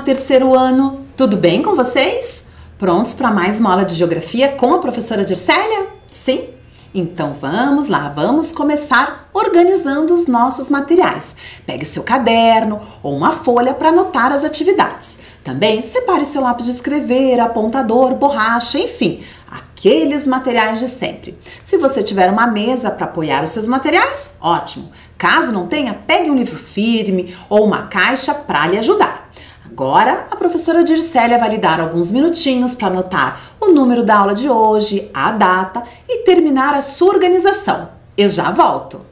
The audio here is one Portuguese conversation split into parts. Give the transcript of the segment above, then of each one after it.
terceiro ano! Tudo bem com vocês? Prontos para mais uma aula de geografia com a professora Dircélia? Sim? Então vamos lá, vamos começar organizando os nossos materiais. Pegue seu caderno ou uma folha para anotar as atividades. Também separe seu lápis de escrever, apontador, borracha, enfim, aqueles materiais de sempre. Se você tiver uma mesa para apoiar os seus materiais, ótimo. Caso não tenha, pegue um livro firme ou uma caixa para lhe ajudar. Agora, a professora Dircélia vai lhe dar alguns minutinhos para anotar o número da aula de hoje, a data e terminar a sua organização. Eu já volto!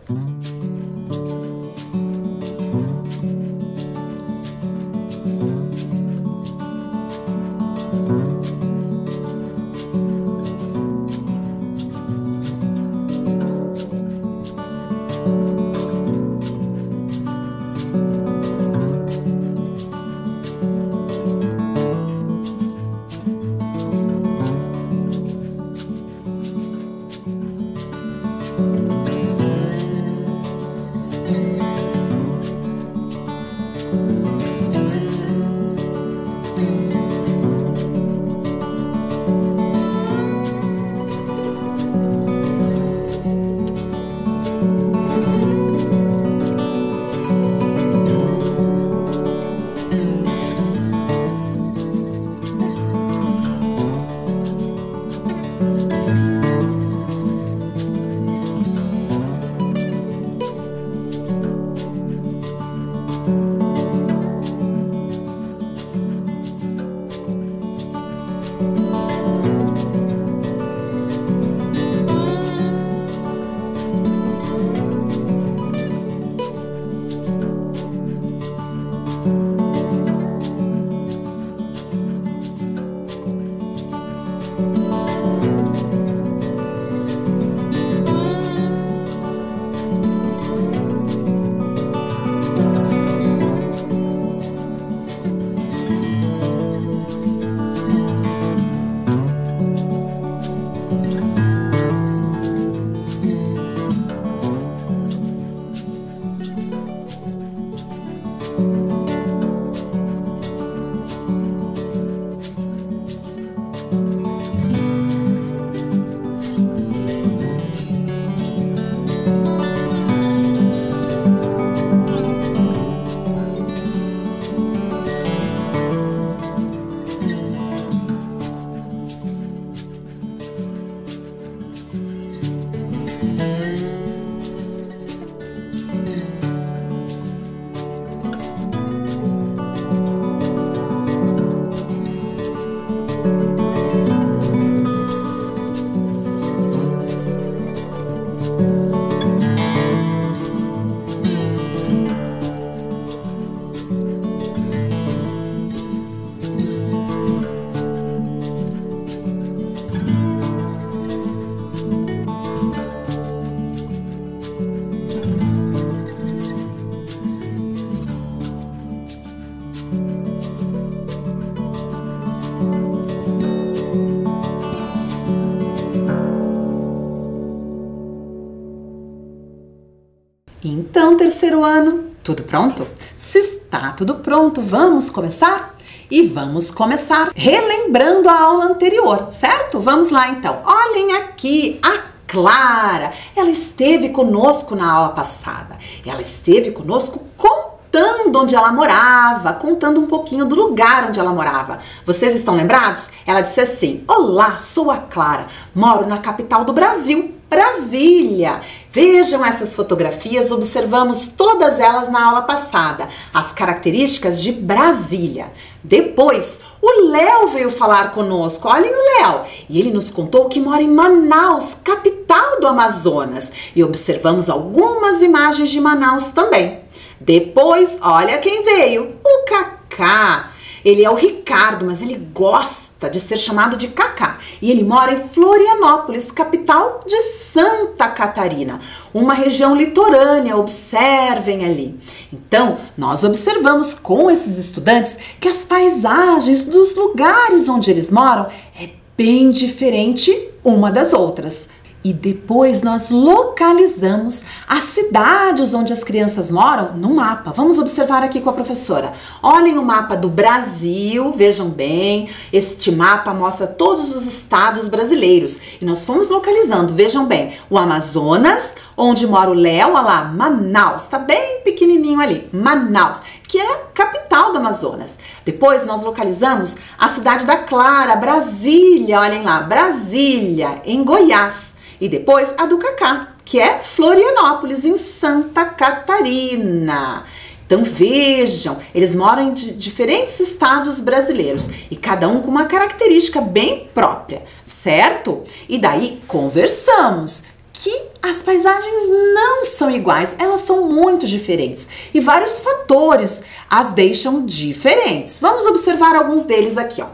Então, terceiro ano, tudo pronto? Se está tudo pronto, vamos começar? E vamos começar relembrando a aula anterior, certo? Vamos lá então. Olhem aqui a Clara. Ela esteve conosco na aula passada. Ela esteve conosco contando onde ela morava, contando um pouquinho do lugar onde ela morava. Vocês estão lembrados? Ela disse assim: olá, sou a Clara, moro na capital do Brasil, Brasília. Vejam essas fotografias, observamos todas elas na aula passada, as características de Brasília. Depois, o Léo veio falar conosco, olhem o Léo, e ele nos contou que mora em Manaus, capital do Amazonas, e observamos algumas imagens de Manaus também. Depois, olha quem veio, o Cacá. Ele é o Ricardo, mas ele gosta de ser chamado de Cacá. E ele mora em Florianópolis, capital de Santa Catarina, uma região litorânea, observem ali. Então, nós observamos com esses estudantes que as paisagens dos lugares onde eles moram é bem diferente uma das outras. E depois nós localizamos as cidades onde as crianças moram no mapa. Vamos observar aqui com a professora. Olhem o mapa do Brasil, vejam bem. Este mapa mostra todos os estados brasileiros. E nós fomos localizando, vejam bem. O Amazonas, onde mora o Léo, olha lá, Manaus. Tá bem pequenininho ali, Manaus, que é a capital do Amazonas. Depois nós localizamos a cidade da Clara, Brasília, olhem lá, Brasília, em Goiás. E depois a do Cacá, que é Florianópolis, em Santa Catarina. Então vejam, eles moram em diferentes estados brasileiros e cada um com uma característica bem própria, certo? E daí conversamos que as paisagens não são iguais, elas são muito diferentes e vários fatores as deixam diferentes. Vamos observar alguns deles aqui, ó.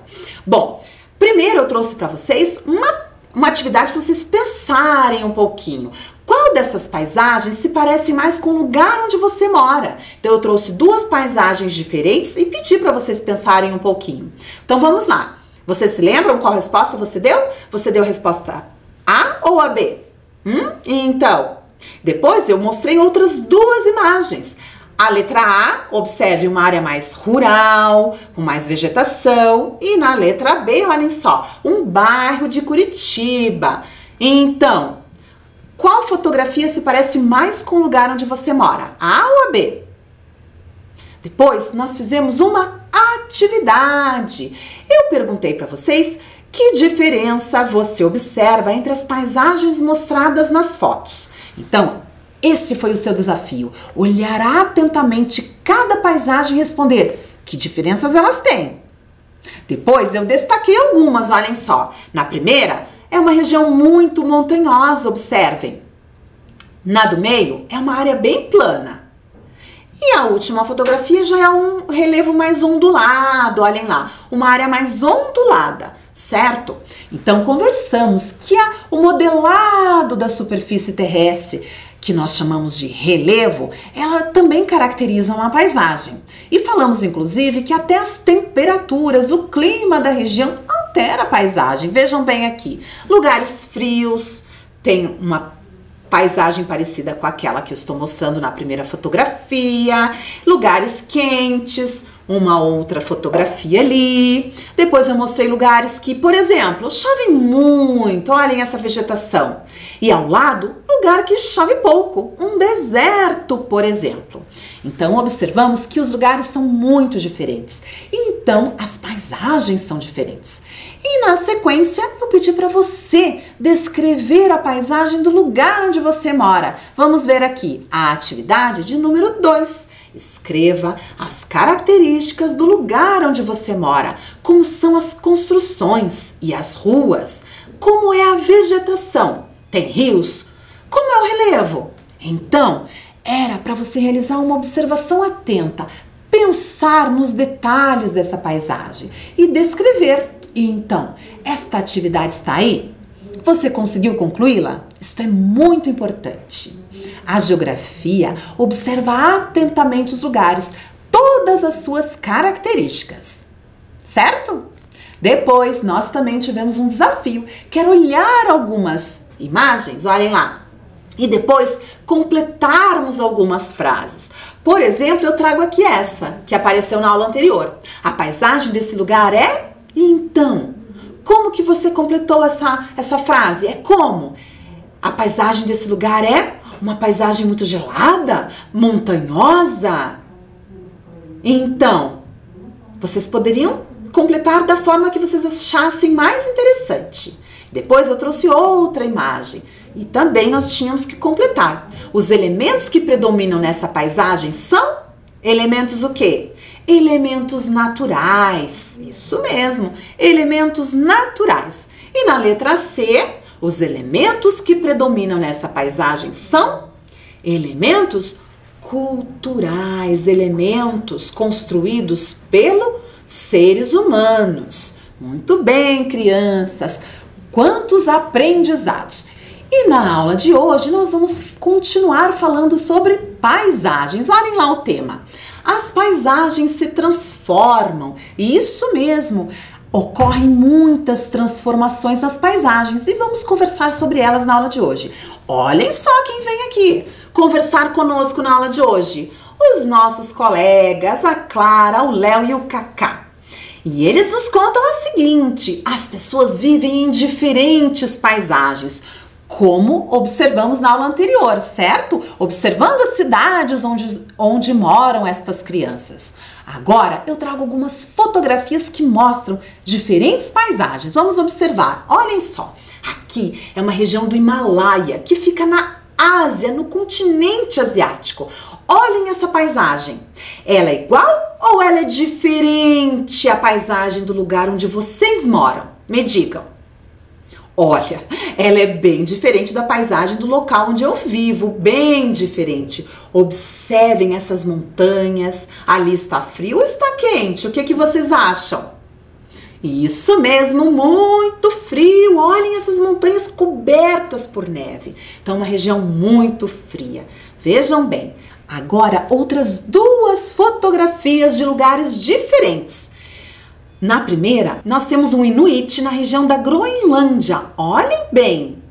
Bom, primeiro eu trouxe para vocês uma atividade para vocês pensarem um pouquinho. Qual dessas paisagens se parece mais com o lugar onde você mora? Então eu trouxe duas paisagens diferentes e pedi para vocês pensarem um pouquinho. Então vamos lá. Vocês se lembram qual resposta você deu? Você deu a resposta A ou a B? Então, depois eu mostrei outras duas imagens. A letra A, observe uma área mais rural, com mais vegetação. E na letra B, olhem só, um bairro de Curitiba. Então, qual fotografia se parece mais com o lugar onde você mora? A ou a B? Depois, nós fizemos uma atividade. Eu perguntei para vocês que diferença você observa entre as paisagens mostradas nas fotos. Então, esse foi o seu desafio, olhar atentamente cada paisagem e responder que diferenças elas têm. Depois eu destaquei algumas, olhem só. Na primeira, é uma região muito montanhosa, observem. Na do meio, é uma área bem plana. E a última fotografia já é um relevo mais ondulado, olhem lá, uma área mais ondulada, certo? Então conversamos que o modelado da superfície terrestre, que nós chamamos de relevo, ela também caracteriza uma paisagem. E falamos, inclusive, que até as temperaturas, o clima da região altera a paisagem. Vejam bem aqui, lugares frios têm uma paisagem parecida com aquela que eu estou mostrando na primeira fotografia, lugares quentes, uma outra fotografia ali. Depois eu mostrei lugares que, por exemplo, chove muito, olhem essa vegetação. E ao lado, lugar que chove pouco, um deserto, por exemplo. Então observamos que os lugares são muito diferentes. Então as paisagens são diferentes. E na sequência eu pedi para você descrever a paisagem do lugar onde você mora. Vamos ver aqui a atividade de número 2. Escreva as características do lugar onde você mora, como são as construções e as ruas, como é a vegetação, tem rios, como é o relevo. Então, era para você realizar uma observação atenta, pensar nos detalhes dessa paisagem e descrever. E então, esta atividade está aí? Você conseguiu concluí-la? Isso é muito importante. A geografia observa atentamente os lugares, todas as suas características, certo? Depois, nós também tivemos um desafio, que era olhar algumas imagens, olhem lá, e depois completarmos algumas frases. Por exemplo, eu trago aqui essa, que apareceu na aula anterior. A paisagem desse lugar é... Então, como que você completou essa frase? É como? A paisagem desse lugar é uma paisagem muito gelada, montanhosa. Então, vocês poderiam completar da forma que vocês achassem mais interessante. Depois eu trouxe outra imagem e também nós tínhamos que completar. Os elementos que predominam nessa paisagem são elementos o quê? Elementos naturais. Isso mesmo, elementos naturais. E na letra C, os elementos que predominam nessa paisagem são elementos culturais, elementos construídos pelos seres humanos. Muito bem, crianças, quantos aprendizados! E na aula de hoje nós vamos continuar falando sobre paisagens. Olhem lá o tema. As paisagens se transformam. Isso mesmo. Ocorrem muitas transformações nas paisagens e vamos conversar sobre elas na aula de hoje. Olhem só quem vem aqui conversar conosco na aula de hoje. Os nossos colegas, a Clara, o Léo e o Cacá. E eles nos contam o seguinte: as pessoas vivem em diferentes paisagens, como observamos na aula anterior, certo? Observando as cidades onde moram estas crianças. Agora eu trago algumas fotografias que mostram diferentes paisagens. Vamos observar, olhem só. Aqui é uma região do Himalaia que fica na Ásia, no continente asiático. Olhem essa paisagem. Ela é igual ou ela é diferente à paisagem do lugar onde vocês moram? Me digam. Olha, ela é bem diferente da paisagem do local onde eu vivo, bem diferente. Observem essas montanhas. Ali está frio ou está quente? O que vocês acham? Isso mesmo, muito frio. Olhem essas montanhas cobertas por neve. Então, uma região muito fria. Vejam bem. Agora, outras duas fotografias de lugares diferentes. Na primeira, nós temos um Inuit na região da Groenlândia. Olhem bem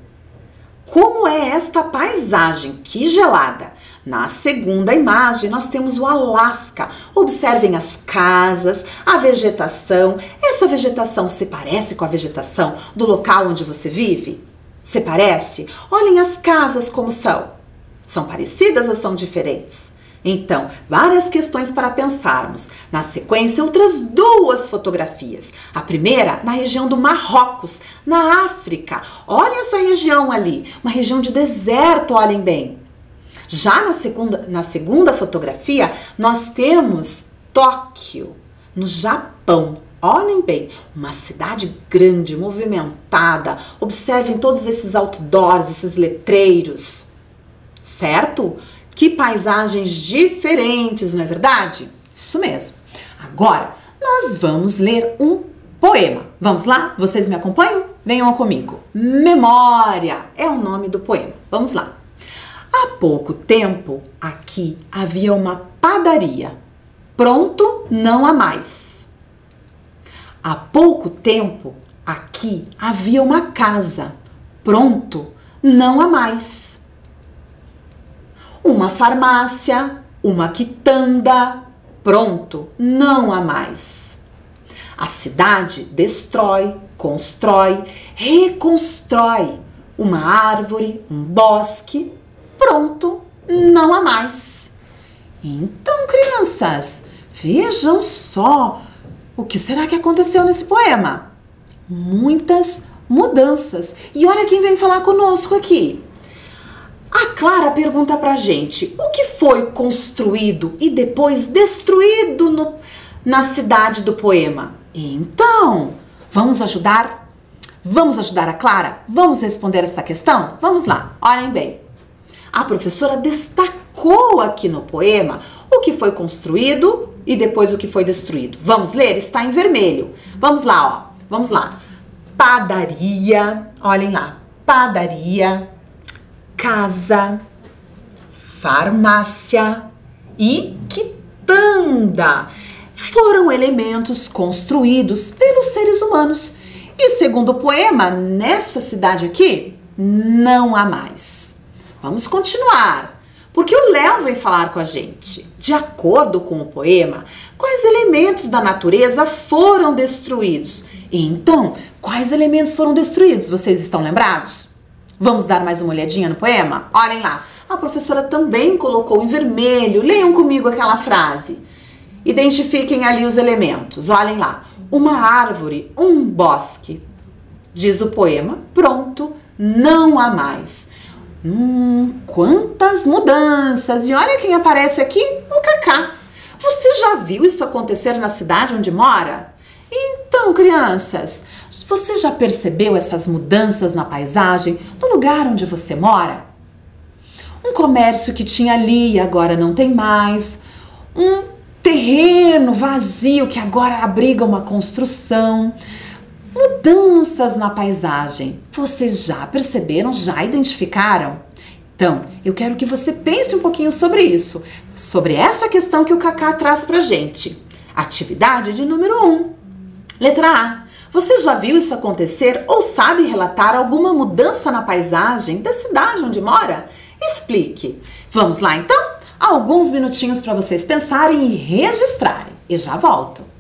como é esta paisagem, que gelada. Na segunda imagem, nós temos o Alasca. Observem as casas, a vegetação. Essa vegetação se parece com a vegetação do local onde você vive? Se parece? Olhem as casas como são. São parecidas ou são diferentes? Então, várias questões para pensarmos. Na sequência, outras duas fotografias. A primeira, na região do Marrocos, na África. Olha essa região ali, uma região de deserto, olhem bem. Já na segunda fotografia, nós temos Tóquio, no Japão. Olhem bem, uma cidade grande, movimentada. Observem todos esses outdoors, esses letreiros, certo? Que paisagens diferentes, não é verdade? Isso mesmo. Agora, nós vamos ler um poema. Vamos lá? Vocês me acompanham? Venham comigo. Memória é o nome do poema. Vamos lá. Há pouco tempo, aqui havia uma padaria. Pronto, não há mais. Há pouco tempo, aqui havia uma casa. Pronto, não há mais. Uma farmácia, uma quitanda, pronto, não há mais. A cidade destrói, constrói, reconstrói uma árvore, um bosque, pronto, não há mais. Então, crianças, vejam só, o que será que aconteceu nesse poema? Muitas mudanças. E olha quem vem falar conosco aqui. A Clara pergunta pra gente, o que foi construído e depois destruído na cidade do poema? Então, vamos ajudar? Vamos ajudar a Clara? Vamos responder essa questão? Vamos lá, olhem bem. A professora destacou aqui no poema o que foi construído e depois o que foi destruído. Vamos ler? Está em vermelho. Vamos lá, ó. Vamos lá. Padaria, olhem lá. Padaria, casa, farmácia e quitanda foram elementos construídos pelos seres humanos. E segundo o poema, nessa cidade aqui, não há mais. Vamos continuar, porque o Léo vem falar com a gente. De acordo com o poema, quais elementos da natureza foram destruídos? E então, quais elementos foram destruídos? Vocês estão lembrados? Vamos dar mais uma olhadinha no poema? Olhem lá. A professora também colocou em vermelho. Leiam comigo aquela frase. Identifiquem ali os elementos. Olhem lá. Uma árvore, um bosque. Diz o poema. Pronto, não há mais. Quantas mudanças. E olha quem aparece aqui, o Cacá. Você já viu isso acontecer na cidade onde mora? Então, crianças, você já percebeu essas mudanças na paisagem, no lugar onde você mora? Um comércio que tinha ali e agora não tem mais. Um terreno vazio que agora abriga uma construção. Mudanças na paisagem. Vocês já perceberam, já identificaram? Então, eu quero que você pense um pouquinho sobre isso, sobre essa questão que o Cacá traz pra gente. Atividade de número 1. Letra A. Você já viu isso acontecer ou sabe relatar alguma mudança na paisagem da cidade onde mora? Explique. Vamos lá então? Alguns minutinhos para vocês pensarem e registrarem. E já volto.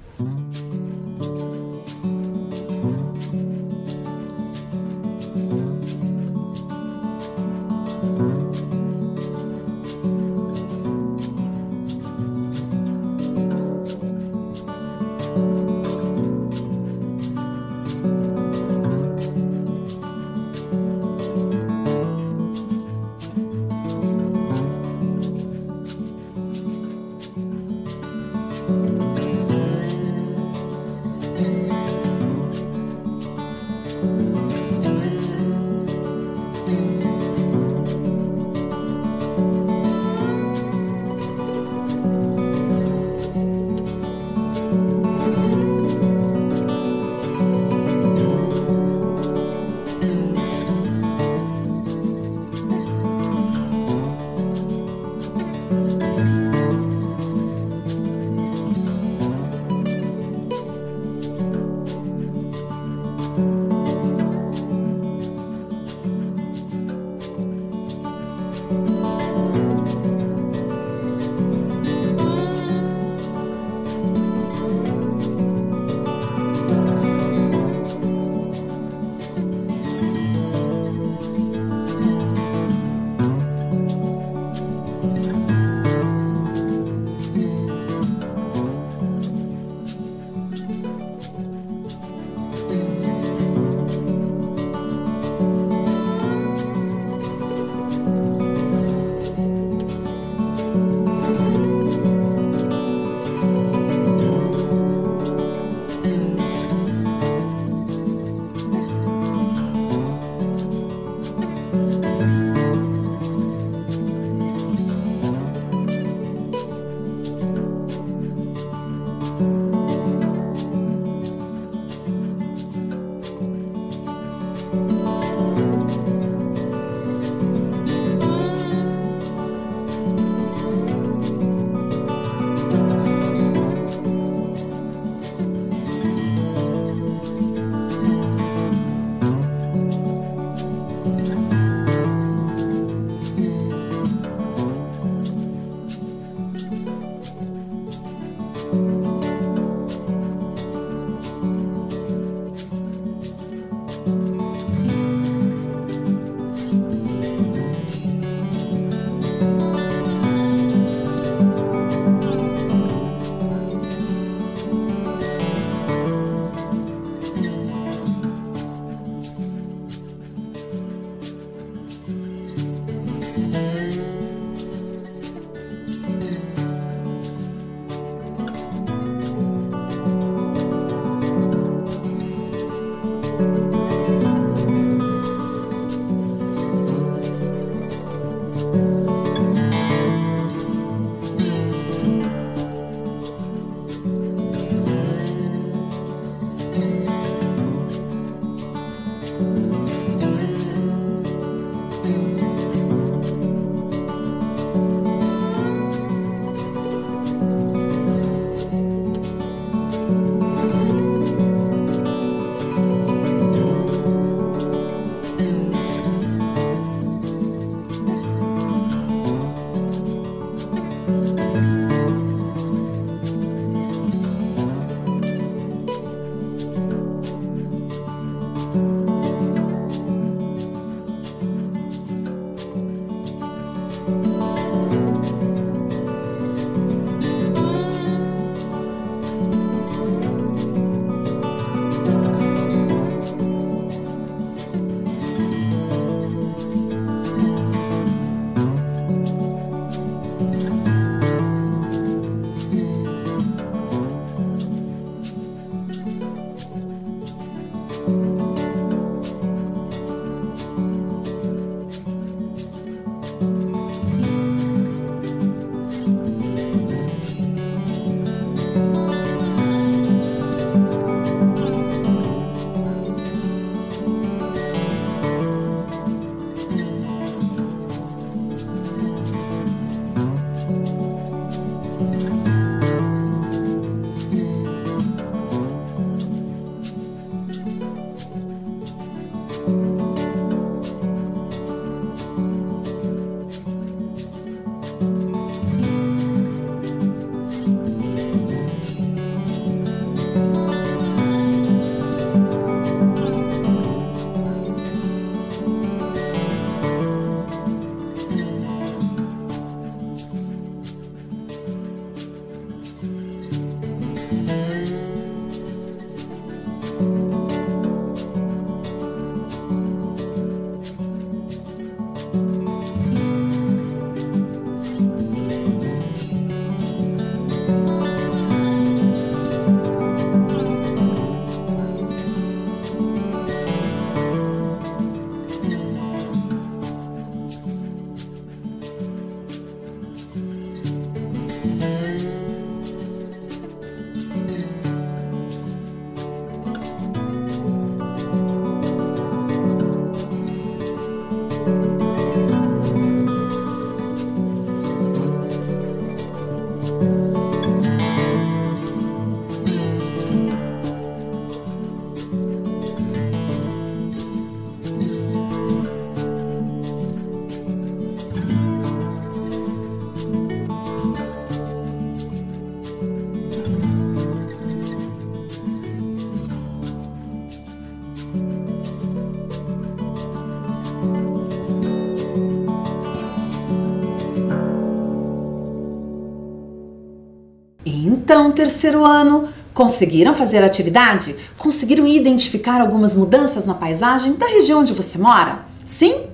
Então, terceiro ano, conseguiram fazer a atividade? Conseguiram identificar algumas mudanças na paisagem da região onde você mora? Sim?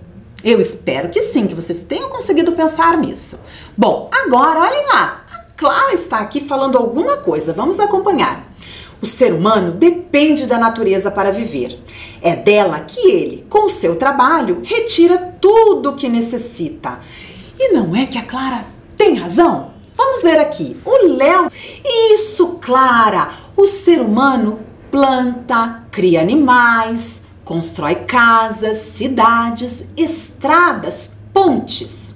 Eu espero que sim, que vocês tenham conseguido pensar nisso. Bom, agora olhem lá, a Clara está aqui falando alguma coisa, vamos acompanhar. O ser humano depende da natureza para viver. É dela que ele, com o seu trabalho, retira tudo o que necessita. E não é que a Clara tem razão? Vamos ver aqui, o Léo. Isso, Clara! O ser humano planta, cria animais, constrói casas, cidades, estradas, pontes.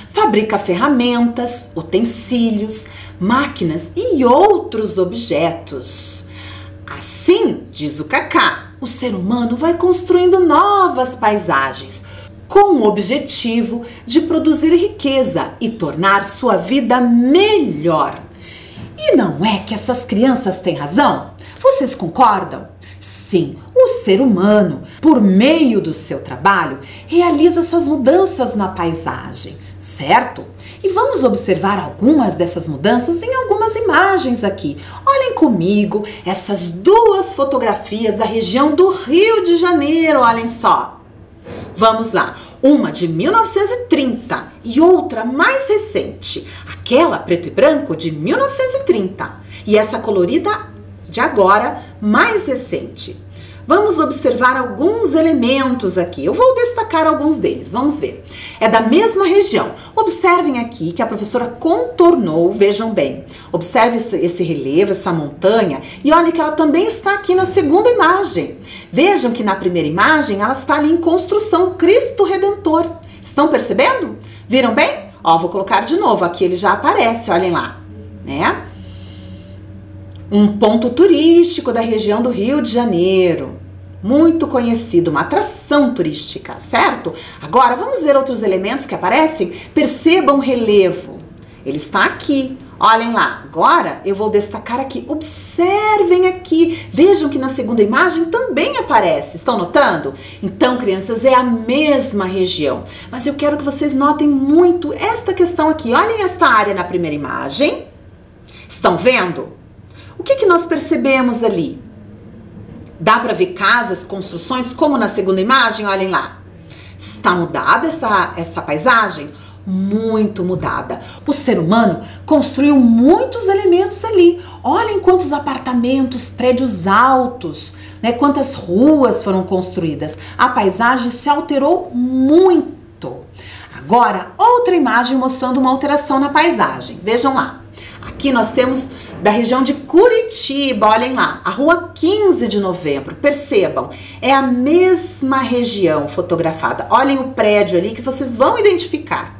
Fabrica ferramentas, utensílios, máquinas e outros objetos. Assim, diz o Kaká, o ser humano vai construindo novas paisagens, com o objetivo de produzir riqueza e tornar sua vida melhor. E não é que essas crianças têm razão? Vocês concordam? Sim, o ser humano, por meio do seu trabalho, realiza essas mudanças na paisagem, certo? E vamos observar algumas dessas mudanças em algumas imagens aqui. Olhem comigo essas duas fotografias da região do Rio de Janeiro, olhem só. Vamos lá, uma de 1930 e outra mais recente, aquela preto e branco de 1930 e essa colorida de agora, mais recente. Vamos observar alguns elementos aqui, eu vou destacar alguns deles, vamos ver. É da mesma região, observem aqui que a professora contornou, vejam bem. Observe esse relevo, essa montanha e olha que ela também está aqui na segunda imagem. Vejam que na primeira imagem ela está ali em construção, Cristo Redentor. Estão percebendo? Viram bem? Ó, vou colocar de novo, aqui ele já aparece, olhem lá, né? Um ponto turístico da região do Rio de Janeiro, muito conhecido, uma atração turística, certo? Agora vamos ver outros elementos que aparecem. Percebam o relevo, ele está aqui, olhem lá. Agora eu vou destacar aqui, observem aqui, vejam que na segunda imagem também aparece, estão notando? Então, crianças, é a mesma região, mas eu quero que vocês notem muito esta questão aqui. Olhem esta área na primeira imagem, estão vendo? O que nós percebemos ali? Dá para ver casas, construções, como na segunda imagem? Olhem lá. Está mudada essa paisagem? Muito mudada. O ser humano construiu muitos elementos ali. Olhem quantos apartamentos, prédios altos, né? Quantas ruas foram construídas. A paisagem se alterou muito. Agora, outra imagem mostrando uma alteração na paisagem. Vejam lá. Aqui nós temos da região de Curitiba, olhem lá, a rua 15 de novembro, percebam, é a mesma região fotografada. Olhem o prédio ali que vocês vão identificar.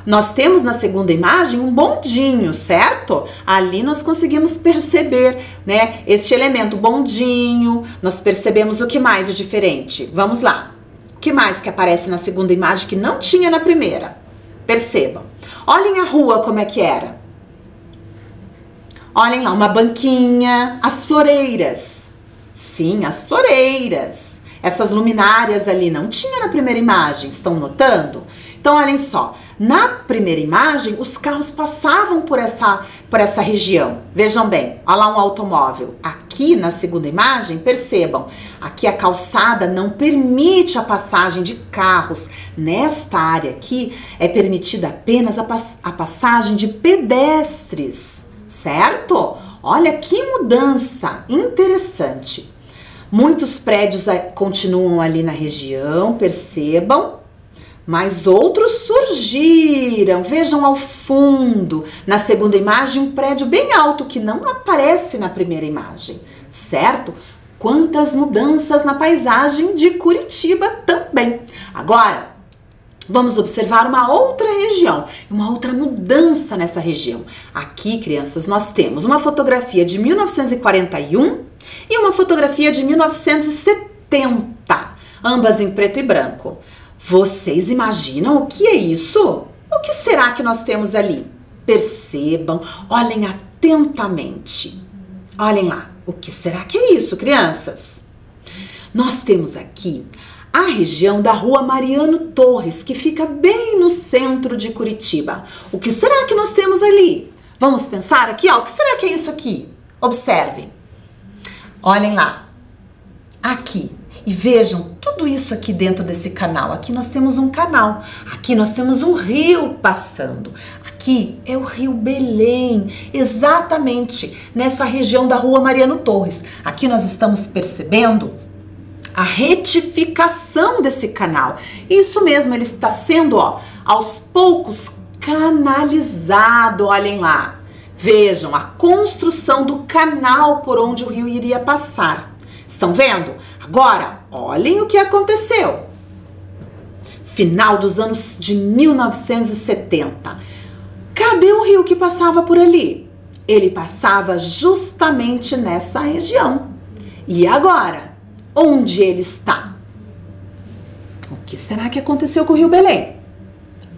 Nós temos na segunda imagem um bondinho, certo? Ali nós conseguimos perceber, né, este elemento, bondinho. Nós percebemos o que mais de diferente? Vamos lá. O que mais que aparece na segunda imagem que não tinha na primeira? Percebam. Olhem a rua como é que era. Olhem lá, uma banquinha, as floreiras. Sim, as floreiras. Essas luminárias ali não tinha na primeira imagem, estão notando? Então, olhem só, na primeira imagem, os carros passavam por essa região. Vejam bem, olha lá um automóvel. Aqui na segunda imagem, percebam, aqui a calçada não permite a passagem de carros. Nesta área aqui, é permitida apenas a passagem de pedestres, certo? Olha que mudança interessante. Muitos prédios continuam ali na região, percebam, mas outros surgiram. Vejam ao fundo, na segunda imagem, um prédio bem alto que não aparece na primeira imagem, certo? Quantas mudanças na paisagem de Curitiba também. Agora, vamos observar uma outra região, uma outra mudança nessa região. Aqui, crianças, nós temos uma fotografia de 1941 e uma fotografia de 1970, ambas em preto e branco. Vocês imaginam o que é isso? O que será que nós temos ali? Percebam, olhem atentamente. Olhem lá, o que será que é isso, crianças? Nós temos aqui a região da Rua Mariano Torres, que fica bem no centro de Curitiba. O que será que nós temos ali? Vamos pensar aqui, ó, o que será que é isso aqui? Observem. Olhem lá, aqui, e vejam tudo isso aqui dentro desse canal. Aqui nós temos um canal, aqui nós temos um rio passando. Aqui é o Rio Belém, exatamente nessa região da Rua Mariano Torres. Aqui nós estamos percebendo a retificação desse canal. Isso mesmo, ele está sendo, ó, aos poucos canalizado, olhem lá. Vejam a construção do canal por onde o rio iria passar. Estão vendo? Agora, olhem o que aconteceu. Final dos anos de 1970. Cadê o rio que passava por ali? Ele passava justamente nessa região. E agora? Onde ele está? O que será que aconteceu com o Rio Belém?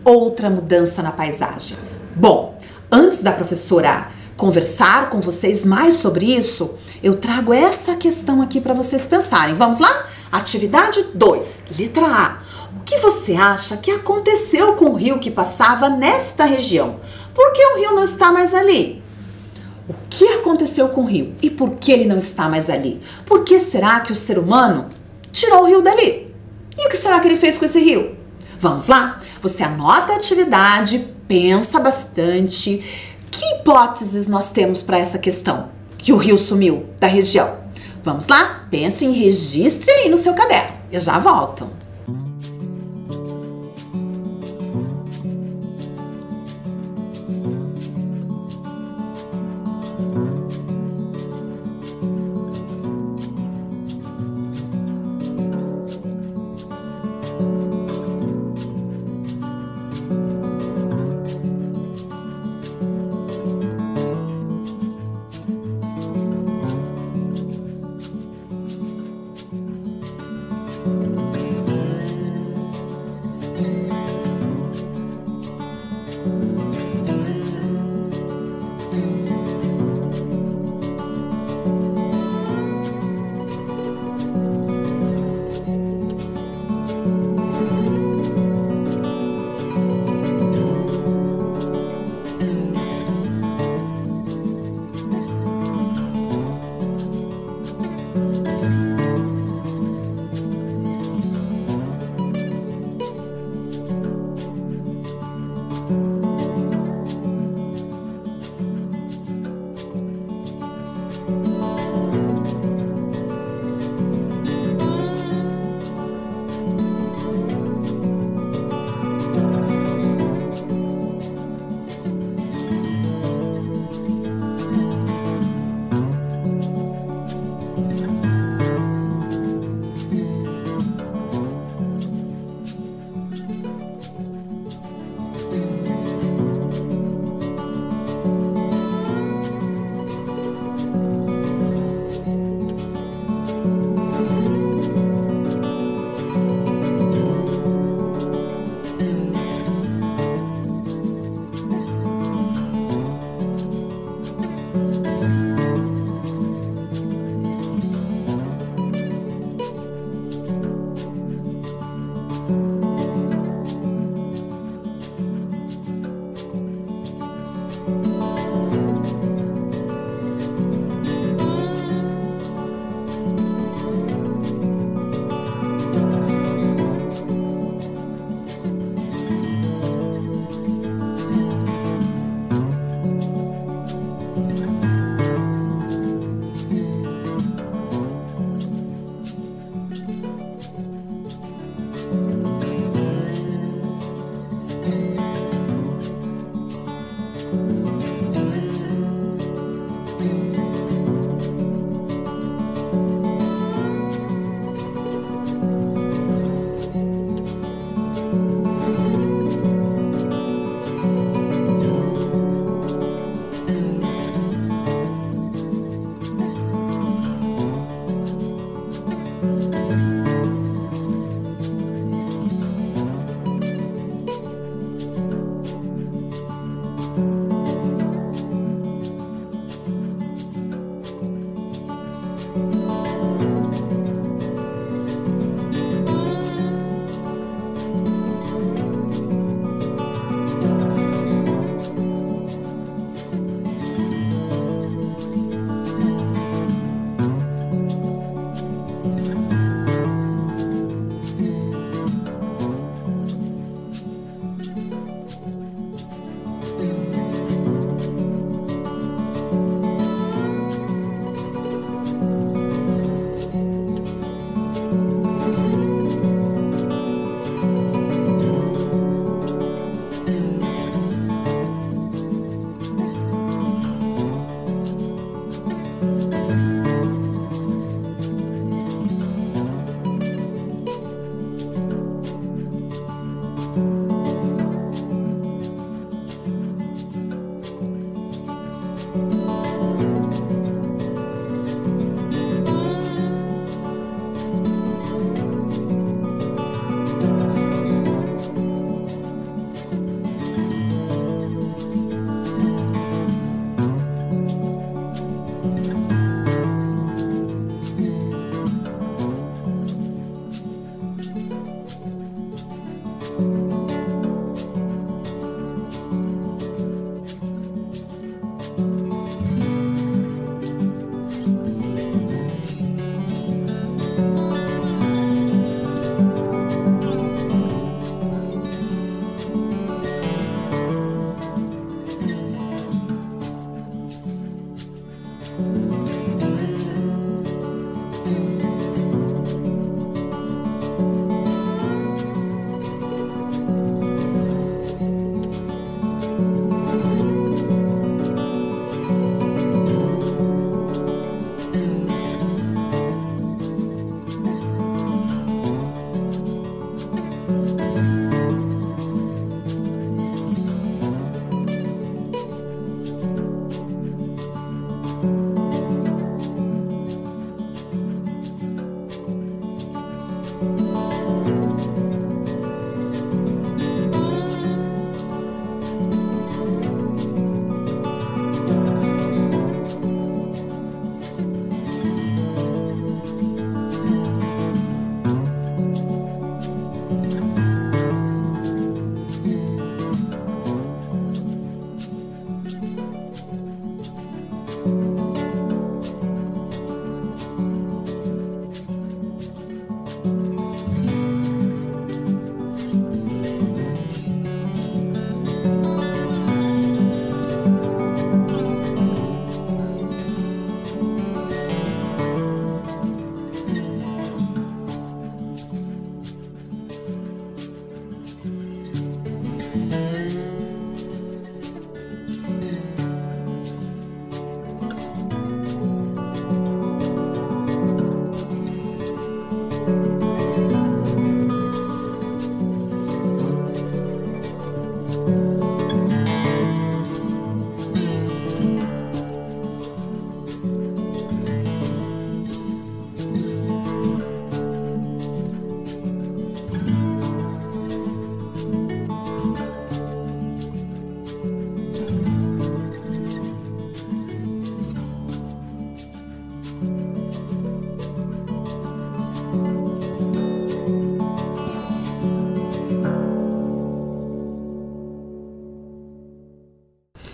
Outra mudança na paisagem. Bom, antes da professora conversar com vocês mais sobre isso, eu trago essa questão aqui para vocês pensarem. Vamos lá? Atividade 2, letra A. O que você acha que aconteceu com o rio que passava nesta região? Por que o rio não está mais ali? O que aconteceu com o rio e por que ele não está mais ali? Por que será que o ser humano tirou o rio dali? E o que será que ele fez com esse rio? Vamos lá? Você anota a atividade, pensa bastante. Que hipóteses nós temos para essa questão? Que o rio sumiu da região. Vamos lá? Pense e registre aí no seu caderno. Eu já volto.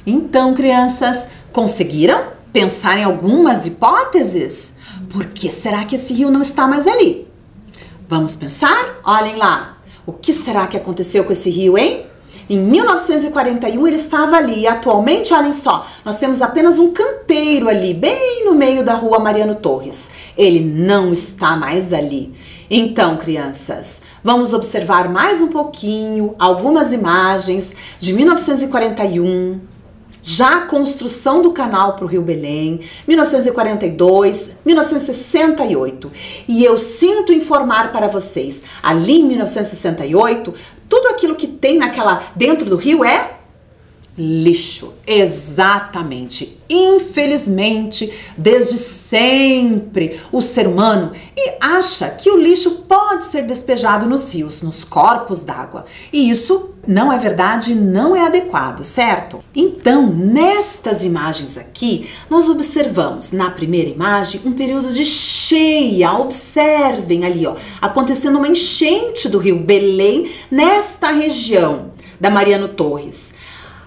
Então, crianças, conseguiram pensar em algumas hipóteses? Por que será que esse rio não está mais ali? Vamos pensar? Olhem lá. O que será que aconteceu com esse rio, hein? Em 1941 ele estava ali e atualmente, olhem só, nós temos apenas um canteiro ali, bem no meio da rua Mariano Torres. Ele não está mais ali. Então, crianças, vamos observar mais um pouquinho algumas imagens de 1941, já a construção do canal para o Rio Belém, 1942, 1968. E eu sinto informar para vocês, ali em 1968, tudo aquilo que tem dentro do rio é lixo. Exatamente. Infelizmente, desde sempre, o ser humano acha que o lixo pode ser despejado nos rios, nos corpos d'água. E isso não é verdade, não é adequado, certo? Então, nestas imagens aqui, nós observamos na primeira imagem um período de cheia. Observem ali, ó, acontecendo uma enchente do rio Belém nesta região da Mariano Torres.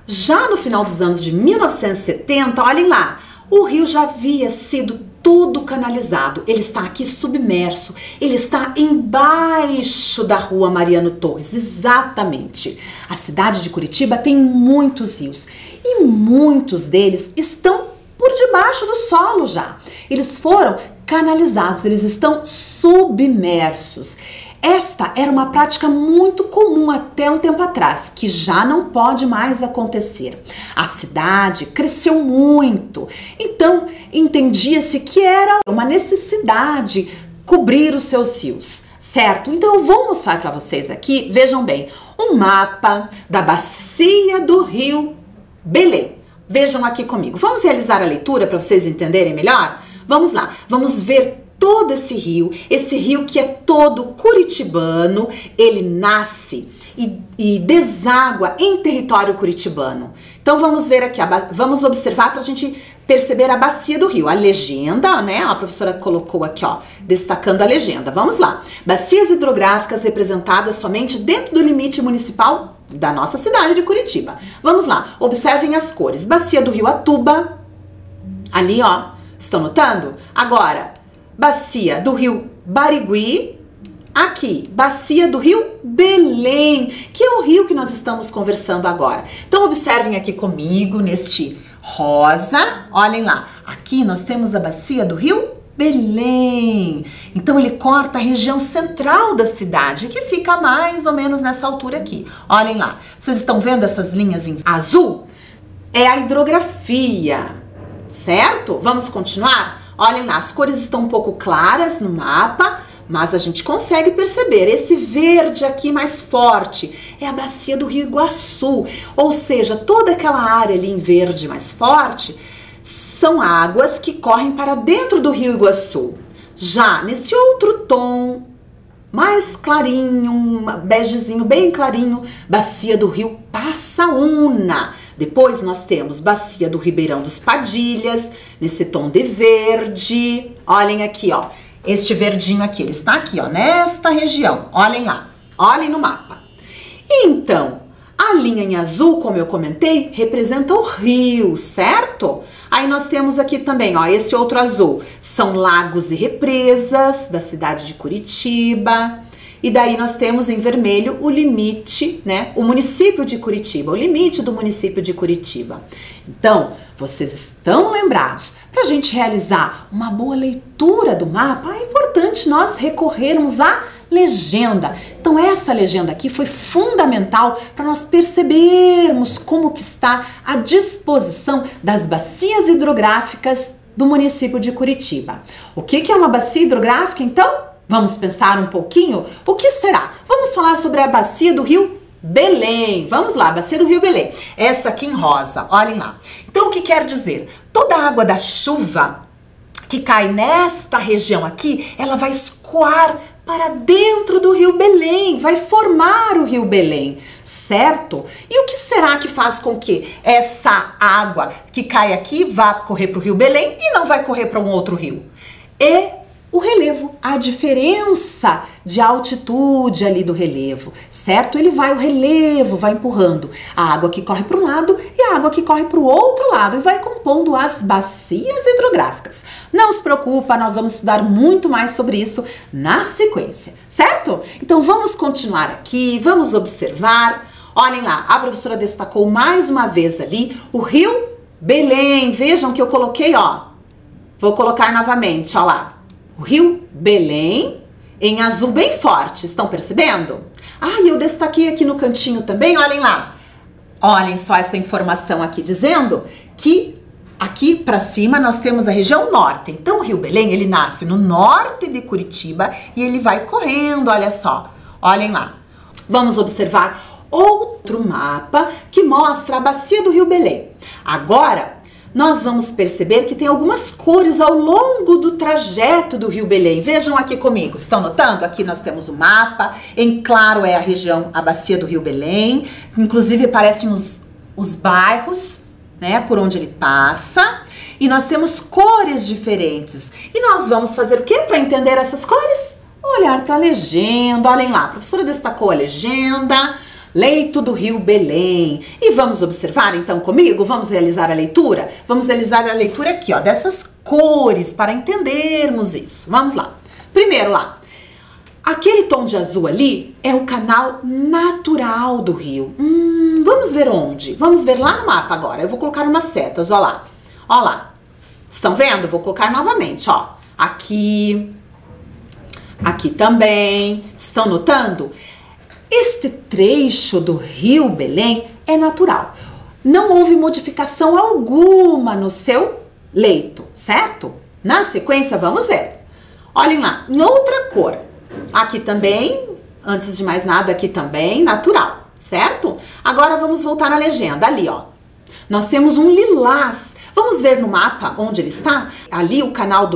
Já no final dos anos de 1970, olhem lá, o rio já havia sido todo canalizado. Ele está aqui submerso, ele está embaixo da rua Mariano Torres, exatamente. A cidade de Curitiba tem muitos rios e muitos deles estão por debaixo do solo já. Eles foram canalizados, eles estão submersos. Esta era uma prática muito comum até um tempo atrás, que já não pode mais acontecer. A cidade cresceu muito, então entendia-se que era uma necessidade cobrir os seus rios, certo? Então eu vou mostrar para vocês aqui, vejam bem, um mapa da bacia do rio Belém. Vejam aqui comigo. Vamos realizar a leitura para vocês entenderem melhor? Vamos lá, vamos ver todo esse rio que é todo curitibano, ele nasce e deságua em território curitibano. Então vamos ver aqui, vamos observar para a gente perceber a bacia do rio. A legenda, né? A professora colocou aqui, ó, destacando a legenda. Vamos lá. Bacias hidrográficas representadas somente dentro do limite municipal da nossa cidade de Curitiba. Vamos lá, observem as cores. Bacia do rio Atuba, ali, ó, estão notando? Agora, bacia do rio Barigui. Aqui, bacia do rio Belém, que é o rio que nós estamos conversando agora. Então, observem aqui comigo neste rosa. Olhem lá, aqui nós temos a bacia do rio Belém. Então, ele corta a região central da cidade, que fica mais ou menos nessa altura aqui. Olhem lá, vocês estão vendo essas linhas em azul? É a hidrografia, certo? Vamos continuar? Olhem lá, as cores estão um pouco claras no mapa, mas a gente consegue perceber, esse verde aqui mais forte é a bacia do Rio Iguaçu, ou seja, toda aquela área ali em verde mais forte são águas que correm para dentro do Rio Iguaçu. Já nesse outro tom mais clarinho, um begezinho bem clarinho, bacia do Rio Passaúna. Depois nós temos bacia do Ribeirão dos Padilhas, nesse tom de verde. Olhem aqui, ó. Este verdinho aqui, ele está aqui, ó, nesta região. Olhem lá, olhem no mapa. Então, a linha em azul, como eu comentei, representa o rio, certo? Aí nós temos aqui também, ó, esse outro azul. São lagos e represas da cidade de Curitiba. E daí nós temos em vermelho o limite, né? O município de Curitiba, o limite do município de Curitiba. Então, vocês estão lembrados? Para a gente realizar uma boa leitura do mapa, é importante nós recorrermos à legenda. Então, essa legenda aqui foi fundamental para nós percebermos como que está a disposição das bacias hidrográficas do município de Curitiba. O que é uma bacia hidrográfica, então? Vamos pensar um pouquinho? O que será? Vamos falar sobre a bacia do rio Belém. Vamos lá, bacia do rio Belém. Essa aqui em rosa, olhem lá. Então, o que quer dizer? Toda a água da chuva que cai nesta região aqui, ela vai escoar para dentro do rio Belém, vai formar o rio Belém, certo? E o que será que faz com que essa água que cai aqui vá correr para o rio Belém e não vai correr para um outro rio? O relevo, a diferença de altitude ali do relevo, certo? O relevo vai empurrando a água que corre para um lado e a água que corre para o outro lado e vai compondo as bacias hidrográficas. Não se preocupa, nós vamos estudar muito mais sobre isso na sequência, certo? Então vamos continuar aqui, vamos observar. Olhem lá, a professora destacou mais uma vez ali o rio Belém. Vejam que eu coloquei, ó, vou colocar novamente, ó lá. O rio Belém, em azul bem forte, estão percebendo? Ah, e eu destaquei aqui no cantinho também, olhem lá. Olhem só essa informação aqui, dizendo que aqui para cima nós temos a região norte. Então o rio Belém, ele nasce no norte de Curitiba e ele vai correndo, olha só. Olhem lá. Vamos observar outro mapa que mostra a bacia do rio Belém. Agora, nós vamos perceber que tem algumas cores ao longo do trajeto do rio Belém. Vejam aqui comigo, estão notando? Aqui nós temos o mapa, em claro é a região, a bacia do rio Belém, inclusive aparecem os bairros, né, por onde ele passa, e nós temos cores diferentes. E nós vamos fazer o que para entender essas cores? Olhar para a legenda, olhem lá, a professora destacou a legenda, leito do rio Belém. E vamos observar então comigo? Vamos realizar a leitura? Vamos realizar a leitura aqui, ó, dessas cores para entendermos isso. Vamos lá. Primeiro lá, aquele tom de azul ali é o canal natural do rio. Vamos ver onde? Vamos ver lá no mapa agora. Eu vou colocar umas setas, ó lá. Ó lá. Estão vendo? Vou colocar novamente, ó. Aqui. Aqui também. Estão notando? Este trecho do rio Belém é natural. Não houve modificação alguma no seu leito, certo? Na sequência, vamos ver. Olhem lá, em outra cor. Aqui também, antes de mais nada, aqui também, natural, certo? Agora vamos voltar à legenda. Ali, ó. Nós temos um lilás. Vamos ver no mapa onde ele está? Ali o canal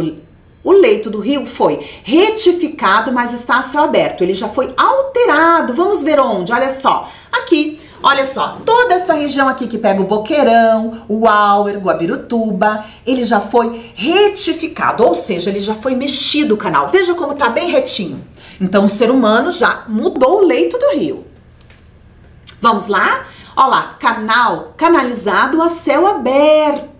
O leito do rio foi retificado, mas está a céu aberto. Ele já foi alterado. Vamos ver onde? Olha só. Aqui, olha só. Toda essa região aqui que pega o Boqueirão, o Auer, Guabirutuba, ele já foi retificado. Ou seja, ele já foi mexido o canal. Veja como tá bem retinho. Então, o ser humano já mudou o leito do rio. Vamos lá? Olha lá. Canal canalizado a céu aberto.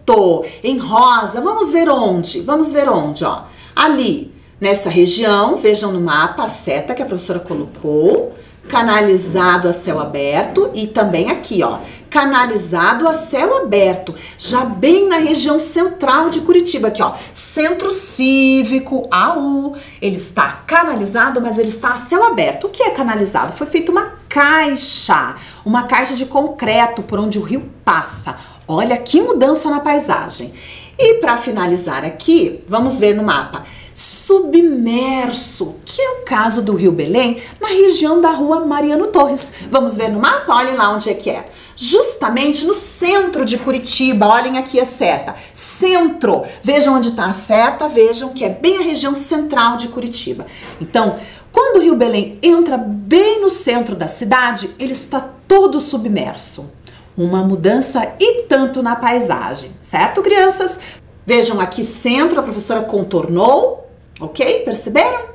Em rosa, vamos ver onde? Vamos ver onde, ó. Ali, Nessa região, vejam no mapa a seta que a professora colocou, canalizado a céu aberto e também aqui, ó, canalizado a céu aberto, já bem na região central de Curitiba, aqui, ó, Centro Cívico, AU, ele está canalizado, mas ele está a céu aberto. O que é canalizado? Foi feita uma caixa de concreto por onde o rio passa. Olha que mudança na paisagem. E para finalizar aqui, vamos ver no mapa, submerso, que é o caso do Rio Belém, na região da rua Mariano Torres. Vamos ver no mapa? Olhem lá onde é que é. Justamente no centro de Curitiba, olhem aqui a seta. Centro, vejam onde está a seta, vejam que é bem a região central de Curitiba. Então, quando o Rio Belém entra bem no centro da cidade, ele está todo submerso. Uma mudança e tanto na paisagem, certo, crianças? Vejam aqui centro, a professora contornou, ok? Perceberam?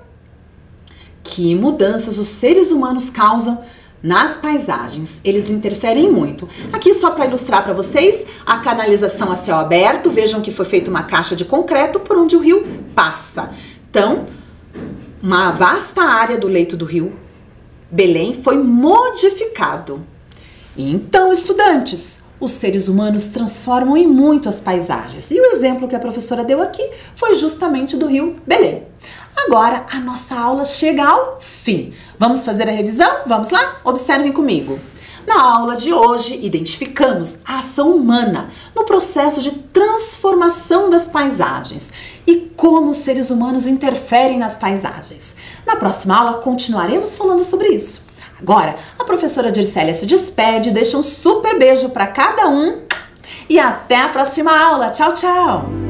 Que mudanças os seres humanos causam nas paisagens. Eles interferem muito. Aqui só para ilustrar para vocês, a canalização a céu aberto, vejam que foi feita uma caixa de concreto por onde o rio passa. Então, uma vasta área do leito do rio Belém foi modificado. Então, estudantes, os seres humanos transformam em muito as paisagens. E o exemplo que a professora deu aqui foi justamente do rio Belém. Agora, a nossa aula chega ao fim. Vamos fazer a revisão? Vamos lá? Observem comigo. Na aula de hoje, identificamos a ação humana no processo de transformação das paisagens e como os seres humanos interferem nas paisagens. Na próxima aula, continuaremos falando sobre isso. Agora, a professora Dircélia se despede, deixa um super beijo para cada um e até a próxima aula. Tchau, tchau!